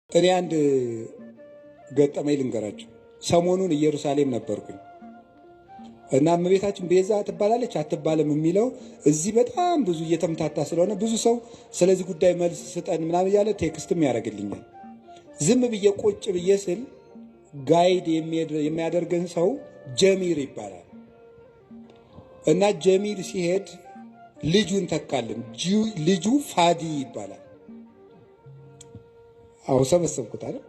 እኔ አንድ ገጠመኝ ልንገራችሁ። ሰሞኑን ኢየሩሳሌም ነበርኩኝ እና እመቤታችን ቤዛ ትባላለች አትባልም የሚለው እዚህ በጣም ብዙ እየተምታታ ስለሆነ ብዙ ሰው ስለዚህ ጉዳይ መልስ ስጠን ምናምን እያለ ቴክስትም ያደርግልኛል። ዝም ብዬ ቁጭ ብዬ ስል ጋይድ የሚያደርገን ሰው ጀሚር ይባላል እና ጀሚር ሲሄድ ልጁን ተካልን። ልጁ ፋዲ ይባላል። አው ሰበሰብኩት አይደል?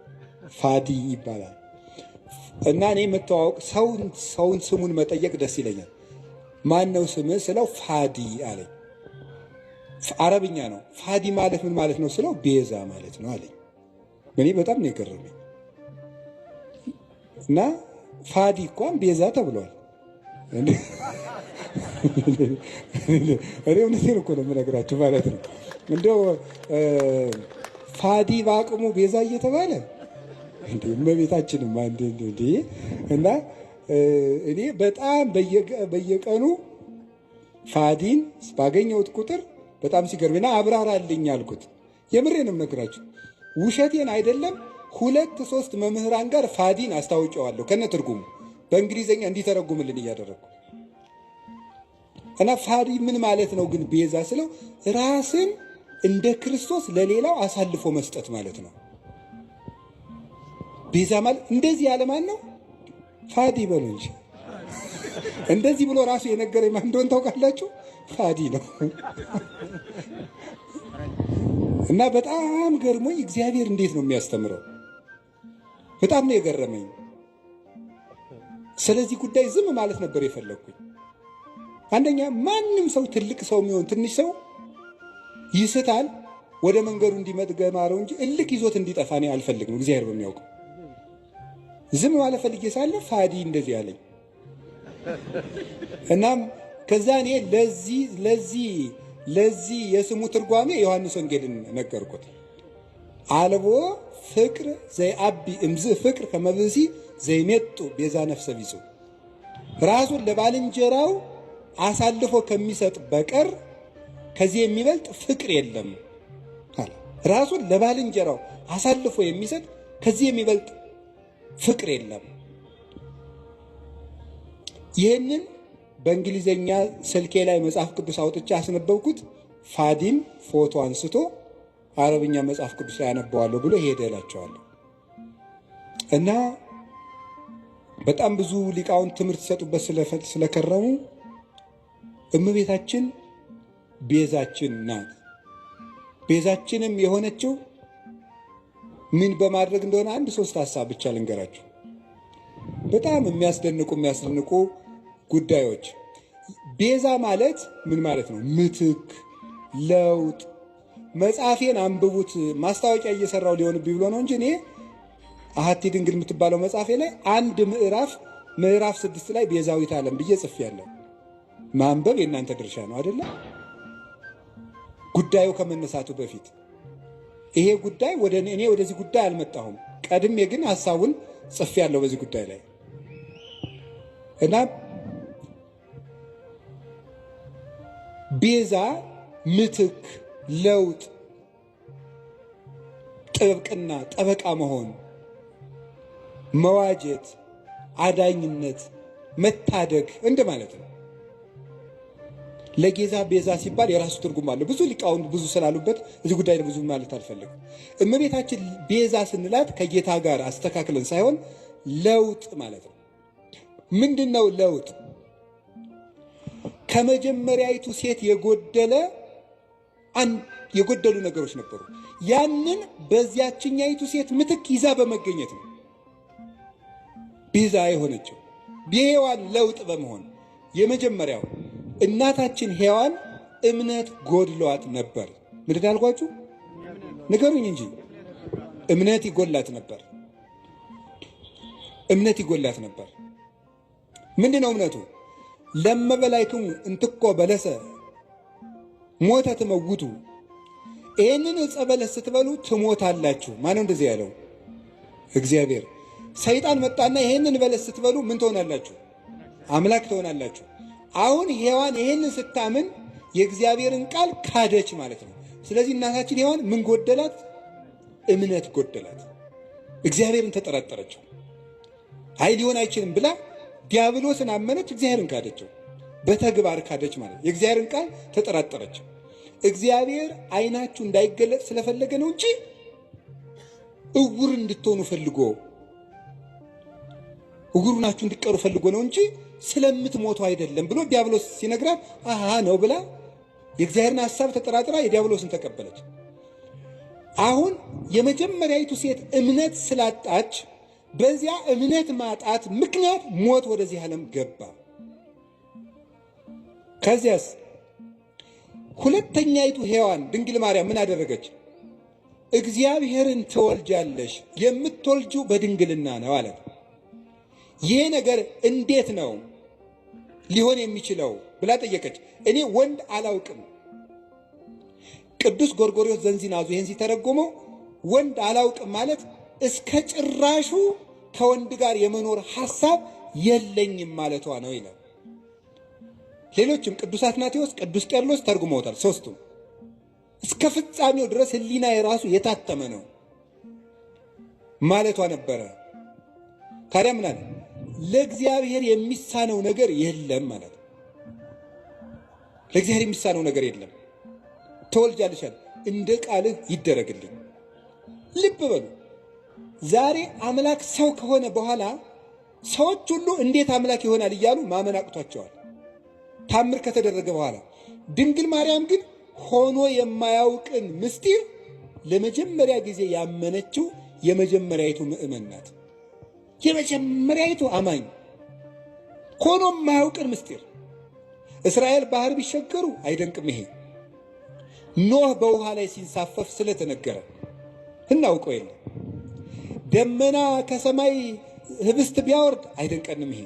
ፋዲ ይባላል እና እኔ መተዋወቅ ሰውን ስሙን መጠየቅ ደስ ይለኛል። ማን ነው ስምህ ስለው ፋዲ አለኝ። አረብኛ ነው። ፋዲ ማለት ምን ማለት ነው ስለው ቤዛ ማለት ነው አለኝ። እኔ በጣም ነው የገረመኝ እና ፋዲ እንኳን ቤዛ ተብሏል። እኔ እውነቴን እኮ ነው የምነግራችሁ ማለት ነው። እንደው ፋዲ በአቅሙ ቤዛ እየተባለ እንዴ እመቤታችንም አንዴ እንዴ እና እኔ በጣም በየቀኑ ፋዲን ባገኘሁት ቁጥር በጣም ሲገርምና አብራራልኝ አልኩት። የምሬንም ነግራችሁ ውሸቴን አይደለም። 2-3 መምህራን ጋር ፋዲን አስታውቀዋለሁ ከነ ትርጉሙ በእንግሊዘኛ እንዲተረጉምልን እያደረግኩ እና ፋዲ ምን ማለት ነው ግን ቤዛ ስለው ራስን እንደ ክርስቶስ ለሌላው አሳልፎ መስጠት ማለት ነው። ቤዛ ማለት እንደዚህ ያለ ማን ነው? ፋዲ በሉ እንጂ እንደዚህ ብሎ ራሱ የነገረኝ ማን እንደሆነ ታውቃላችሁ? ፋዲ ነው። እና በጣም ገርሞኝ እግዚአብሔር እንዴት ነው የሚያስተምረው? በጣም ነው የገረመኝ። ስለዚህ ጉዳይ ዝም ማለት ነበር የፈለግኩኝ። አንደኛ ማንም ሰው ትልቅ ሰው የሚሆን ትንሽ ሰው ይስታል፣ ወደ መንገዱ እንዲመጥገማረው እንጂ እልክ ይዞት እንዲጠፋ እኔ አልፈልግም። እግዚአብሔር በሚያውቀው ዝም ማለት ፈልጌ ሳለ ፋዲ እንደዚህ አለኝ። እናም ከዛ እኔ ለዚህ የስሙ ትርጓሜ ዮሐንስ ወንጌልን ነገርኩት። አልቦ ፍቅር ዘይአቢ እምዝ ፍቅር ከመብሲ ዘይሜጡ ቤዛ ነፍሰ ቢጹ ራሱን ለባልንጀራው አሳልፎ ከሚሰጥ በቀር ከዚህ የሚበልጥ ፍቅር የለም አለ። ራሱን ለባልንጀራው አሳልፎ የሚሰጥ ከዚህ የሚበልጥ ፍቅር የለም። ይህንን በእንግሊዘኛ ስልኬ ላይ መጽሐፍ ቅዱስ አውጥቼ አስነበብኩት። ፋዲም ፎቶ አንስቶ አረብኛ መጽሐፍ ቅዱስ ላይ ያነበዋለሁ ብሎ ሄደ እላቸዋለሁ። እና በጣም ብዙ ሊቃውንት ትምህርት ሲሰጡበት ስለከረሙ እመቤታችን ቤዛችን ናት። ቤዛችንም የሆነችው ምን በማድረግ እንደሆነ 1-3 ሐሳብ ብቻ ልንገራችሁ። በጣም የሚያስደንቁ ጉዳዮች። ቤዛ ማለት ምን ማለት ነው? ምትክ፣ ለውጥ። መጽሐፌን አንብቡት። ማስታወቂያ እየሰራው ሊሆንብኝ ብሎ ነው እንጂ እኔ አሐቲ ድንግል የምትባለው መጽሐፌ ላይ አንድ ምዕራፍ 6 ላይ ቤዛዊት ዓለም ብዬ ጽፌያለሁ። ማንበብ የእናንተ ድርሻ ነው አይደለ? ጉዳዩ ከመነሳቱ በፊት ይሄ ጉዳይ እኔ ወደዚህ ጉዳይ አልመጣሁም። ቀድሜ ግን ሐሳቡን ጽፌያለሁ በዚህ ጉዳይ ላይ እና ቤዛ ምትክ፣ ለውጥ፣ ጥብቅና፣ ጠበቃ መሆን፣ መዋጀት፣ አዳኝነት፣ መታደግ እንደማለት ነው። ለጌዛ ቤዛ ሲባል የራሱ ትርጉም አለው። ብዙ ሊቃውንት ብዙ ስላሉበት እዚህ ጉዳይ ብዙ ማለት አልፈልግም። እመቤታችን ቤዛ ስንላት ከጌታ ጋር አስተካክለን ሳይሆን ለውጥ ማለት ነው። ምንድነው ለውጥ? ከመጀመሪያይቱ ሴት የጎደሉ ነገሮች ነበሩ። ያንን በዚያችኛይቱ ሴት ምትክ ይዛ በመገኘት ነው ቤዛ የሆነችው። የሔዋን ለውጥ በመሆን የመጀመሪያው እናታችን ሔዋን እምነት ጎድሏት ነበር። ምንድን ያልኳችሁ ንገሩኝ እንጂ እምነት ይጎላት ነበር። ምንድን ነው እምነቱ? ለመበላይክሙ እንትኮ በለሰ ሞተ ትመውቱ፣ ይህንን ዕፀ በለስ ስትበሉ ትሞታላችሁ። ማነው እንደዚህ ያለው? እግዚአብሔር። ሰይጣን መጣና ይህንን በለስ ስትበሉ ምን ትሆናላችሁ? አምላክ ትሆናላችሁ። አሁን ሔዋን ይህንን ስታምን የእግዚአብሔርን ቃል ካደች ማለት ነው። ስለዚህ እናታችን ሔዋን ምን ጎደላት? እምነት ጎደላት። እግዚአብሔርን ተጠራጠረችው። አይ ሊሆን አይችልም ብላ ዲያብሎስን አመነች፣ እግዚአብሔርን ካደችው። በተግባር ካደች ማለት የእግዚአብሔርን ቃል ተጠራጠረች። እግዚአብሔር ዓይናችሁ እንዳይገለጥ ስለፈለገ ነው እንጂ እውር እንድትሆኑ ፈልጎ እውር ናችሁ እንድትቀሩ ፈልጎ ነው እንጂ ስለምትሞቱ አይደለም ብሎ ዲያብሎስ ሲነግራት አሃ ነው ብላ የእግዚአብሔርን ሐሳብ ተጠራጥራ የዲያብሎስን ተቀበለች። አሁን የመጀመሪያይቱ ሴት እምነት ስላጣች በዚያ እምነት ማጣት ምክንያት ሞት ወደዚህ ዓለም ገባ። ከዚያስ ሁለተኛይቱ ሔዋን ድንግል ማርያም ምን አደረገች? እግዚአብሔርን ትወልጃለሽ፣ የምትወልጂው በድንግልና ነው አለ። ይህ ነገር እንዴት ነው ሊሆን የሚችለው ብላ ጠየቀች። እኔ ወንድ አላውቅም። ቅዱስ ጎርጎርዮስ ዘንዚናዙ ይህን ሲተረጎመው ወንድ አላውቅም ማለት እስከ ጭራሹ ከወንድ ጋር የመኖር ሐሳብ የለኝም ማለቷ ነው ይላል። ሌሎችም ቅዱስ አትናቴዎስ፣ ቅዱስ ቄርሎስ ተርጉመውታል። ሶስቱም እስከ ፍጻሜው ድረስ ሕሊና የራሱ የታተመ ነው ማለቷ ነበረ። ታዲያ ምን አለ? ለእግዚአብሔር የሚሳነው ነገር የለም ማለት ነው። ለእግዚአብሔር የሚሳነው ነገር የለም። ተወልጃለሽ አለ። እንደ ቃልህ ይደረግልኝ። ልብ በሉ። ዛሬ አምላክ ሰው ከሆነ በኋላ ሰዎች ሁሉ እንዴት አምላክ ይሆናል እያሉ ማመን አቅቷቸዋል፣ ታምር ከተደረገ በኋላ። ድንግል ማርያም ግን ሆኖ የማያውቅን ምስጢር ለመጀመሪያ ጊዜ ያመነችው የመጀመሪያይቱ ምእመን ናት። የመጀመሪያይቱ አማኝ ሆኖ የማያውቅን ምስጢር። እስራኤል ባህር ቢሸገሩ አይደንቅም። ይሄ ኖህ በውሃ ላይ ሲንሳፈፍ ስለተነገረ እናውቀው የለ። ደመና ከሰማይ ህብስት ቢያወርድ አይደንቀንም። ይሄ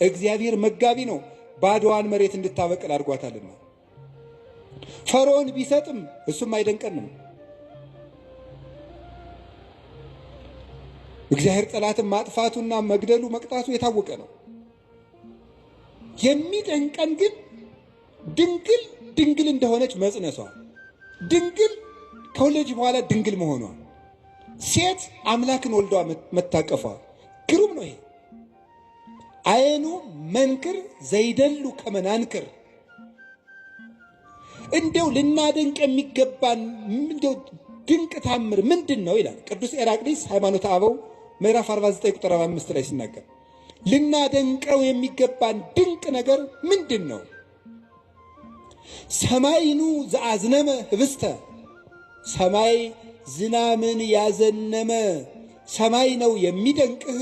እግዚአብሔር መጋቢ ነው፣ ባዶዋን መሬት እንድታበቅል አድርጓታልና። ፈርዖን ቢሰጥም እሱም አይደንቀንም። እግዚአብሔር ጠላትን ማጥፋቱና መግደሉ መቅጣቱ የታወቀ ነው። የሚደንቀን ግን ድንግል ድንግል እንደሆነች መጽነሷ፣ ድንግል ከወለደች በኋላ ድንግል መሆኗ፣ ሴት አምላክን ወልዷ መታቀፏ ግሩም ነው። ይሄ አይኑ መንክር ዘይደሉ ከመናንክር። እንደው ልናደንቅ የሚገባን እንደው ድንቅ ታምር ምንድን ነው ይላል ቅዱስ ኤራቅሊስ ሃይማኖተ አበው ምዕራፍ 49 ቁጥር 5 ላይ ሲናገር፣ ልናደንቀው የሚገባን ድንቅ ነገር ምንድን ነው? ሰማይኑ ዘአዝነመ ህብስተ፣ ሰማይ ዝናምን ያዘነመ ሰማይ ነው የሚደንቅህ?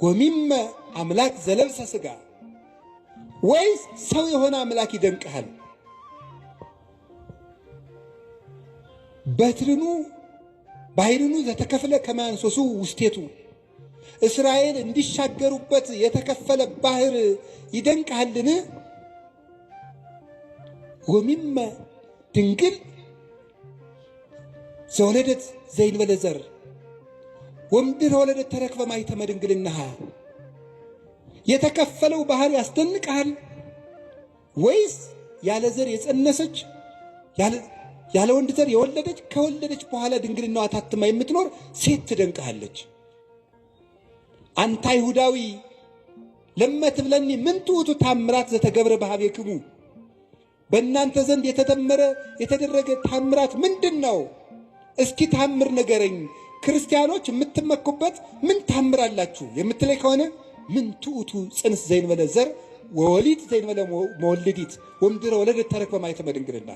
ወሚመ አምላክ ዘለብሰ ሥጋ፣ ወይስ ሰው የሆነ አምላክ ይደንቅሃል? በትርኑ ባሕርኑ ዘተከፍለ ከማንሶሱ ውስቴቱ፣ እስራኤል እንዲሻገሩበት የተከፈለ ባህር ይደንቅሃልን? ወሚመ ድንግል ዘወለደት ዘይንበለ ዘር ወምድር ወለደት ተረክበ ማኅተመ ድንግልናሃ። የተከፈለው ባህር ያስደንቅሃል? ወይስ ያለ ዘር የጸነሰች ያለ ወንድ ዘር የወለደች ከወለደች በኋላ ድንግልናዋ ታትማ የምትኖር ሴት ትደንቅሃለች? አንተ አይሁዳዊ ለመትብለኒ ምንቱ ውእቱ ታምራት ዘተገብረ በኀቤክሙ፣ በእናንተ ዘንድ የተደረገ ታምራት ምንድን ነው? እስኪ ታምር ንገረኝ። ክርስቲያኖች የምትመኩበት ምን ታምር አላችሁ የምትለይ ከሆነ ምንቱ ውእቱ ጽንስ ዘይንበለ ዘር ወወሊድ ዘይንበለ መወልዲት ወምድረ ወለደት ተረክበ ማኅተመ ድንግልና።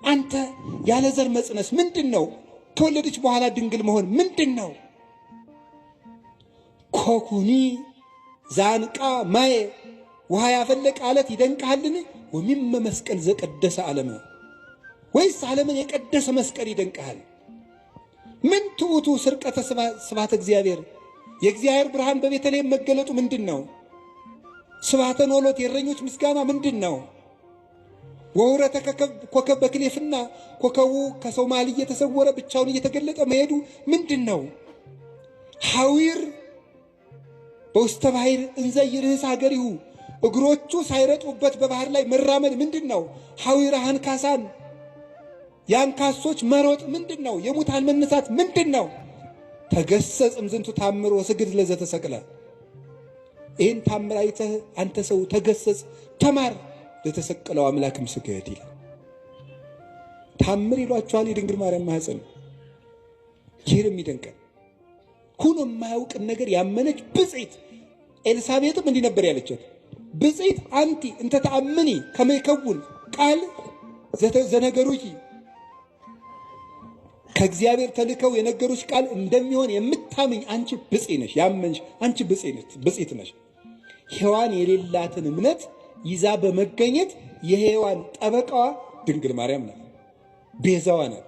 አንተ ያለ ዘር መጽነስ ምንድን ነው? ከወለደች በኋላ ድንግል መሆን ምንድን ነው? ኮኩኒ ዛንቃ ማየ፣ ውሃ ያፈለቀ አለት ይደንቅሃልን? ወሚመ መስቀል ዘቀደሰ ዓለመ፣ ወይስ ዓለምን የቀደሰ መስቀል ይደንቅሃል? ምን ትዑቱ ስርቀተ ስብሐተ እግዚአብሔር፣ የእግዚአብሔር ብርሃን በቤተልሔም መገለጡ ምንድን ነው? ስብሐተ ኖሎት የእረኞች ምስጋና ምንድን ነው? ወውረተ ኮከብ በክሌፍና ኮከቡ ከሰው መሃል እየተሰወረ ብቻውን እየተገለጠ መሄዱ ምንድን ነው? ሐዊር በውስተ ባሕር እንዘ ይርህስ ሀገሪሁ፣ እግሮቹ ሳይረጡበት በባህር ላይ መራመድ ምንድን ነው? ሐዊር አንካሳን የአንካሶች መሮጥ ምንድን ነው? የሙታን መነሳት ምንድን ነው? ተገሰጽ እምዝንቱ ታምር ወስግድ ለዘተሰቅለ። ይህን ታምር አይተህ አንተ ሰው ተገሰጽ ተማር፣ ለተሰቀለው አምላክም ስገድ ይላል። ታምር ይሏችኋል የድንግል ማርያም ማኅፀን። ይህም ይደንቃል። ሁኖ የማያውቅን ነገር ያመነች ብፅዕት። ኤልሳቤጥም እንዲህ ነበር ያለቻት፣ ብፅዕት አንቲ እንተ ተአምኒ ከመ ይከውን ቃል ዘነገሩኪ። ከእግዚአብሔር ተልከው የነገሩሽ ቃል እንደሚሆን የምታምኝ አንቺ ብፅዕት ነሽ። ያመንሽ አንቺ ብፅዕት ነሽ። ሔዋን የሌላትን እምነት ይዛ በመገኘት የሔዋን ጠበቃዋ ድንግል ማርያም ናት፣ ቤዛዋ ናት።